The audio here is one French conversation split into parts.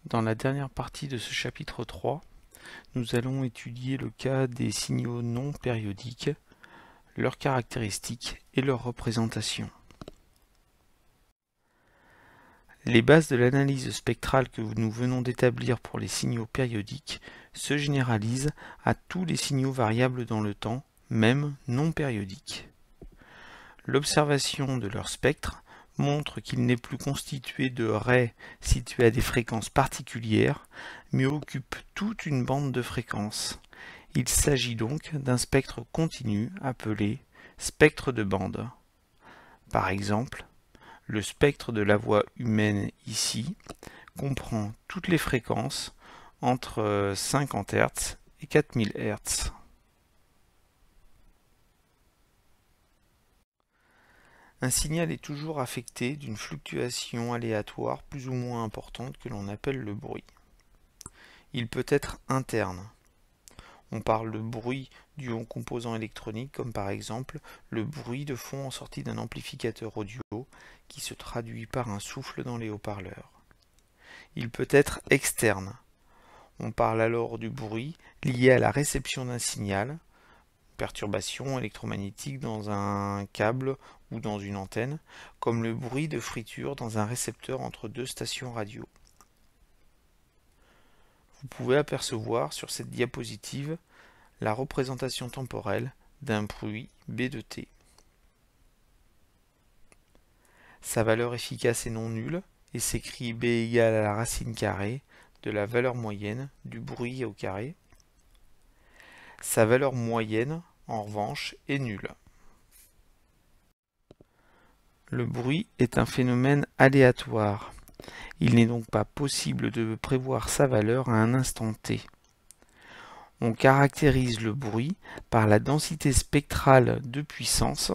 Dans la dernière partie de ce chapitre 3, nous allons étudier le cas des signaux non périodiques, leurs caractéristiques et leurs représentations. Les bases de l'analyse spectrale que nous venons d'établir pour les signaux périodiques se généralisent à tous les signaux variables dans le temps, même non périodiques. L'observation de leur spectre montre qu'il n'est plus constitué de raies situées à des fréquences particulières, mais occupe toute une bande de fréquences. Il s'agit donc d'un spectre continu appelé spectre de bande. Par exemple, le spectre de la voix humaine ici comprend toutes les fréquences entre 50 Hz et 4000 Hz. Un signal est toujours affecté d'une fluctuation aléatoire plus ou moins importante que l'on appelle le bruit. Il peut être interne. On parle de bruit dû aux composants électroniques, comme par exemple le bruit de fond en sortie d'un amplificateur audio qui se traduit par un souffle dans les haut-parleurs. Il peut être externe. On parle alors du bruit lié à la réception d'un signal, perturbation électromagnétique dans un câble ou dans une antenne, comme le bruit de friture dans un récepteur entre deux stations radio. Vous pouvez apercevoir sur cette diapositive la représentation temporelle d'un bruit B de t. Sa valeur efficace est non nulle et s'écrit B égale à la racine carrée de la valeur moyenne du bruit au carré. Sa valeur moyenne, en revanche, est nulle. Le bruit est un phénomène aléatoire. Il n'est donc pas possible de prévoir sa valeur à un instant t. On caractérise le bruit par la densité spectrale de puissance,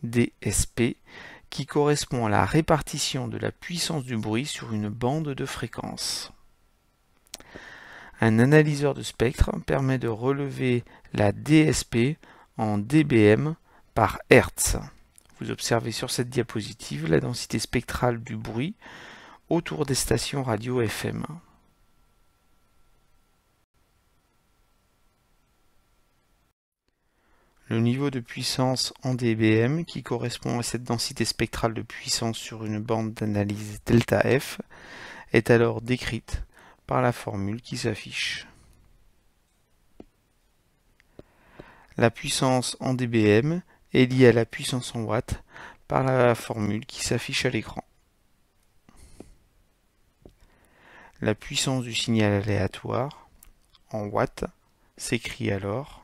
DSP, qui correspond à la répartition de la puissance du bruit sur une bande de fréquences. Un analyseur de spectre permet de relever la DSP en dBm par Hertz. Vous observez sur cette diapositive la densité spectrale du bruit autour des stations radio FM. Le niveau de puissance en dBm, qui correspond à cette densité spectrale de puissance sur une bande d'analyse ΔF, est alors décrite par la formule qui s'affiche. La puissance en dBm est liée à la puissance en watts par la formule qui s'affiche à l'écran. La puissance du signal aléatoire en watts s'écrit alors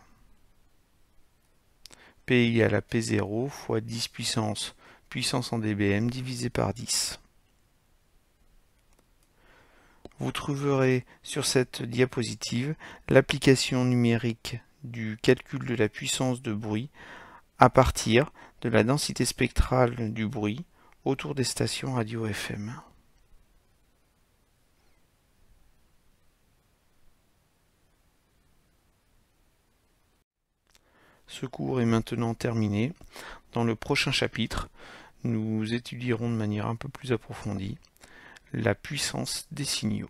P égale à P0 fois 10 puissance en dBm divisé par 10. Vous trouverez sur cette diapositive l'application numérique du calcul de la puissance de bruit à partir de la densité spectrale du bruit autour des stations radio FM. Ce cours est maintenant terminé. Dans le prochain chapitre, nous étudierons de manière un peu plus approfondie la puissance des signaux.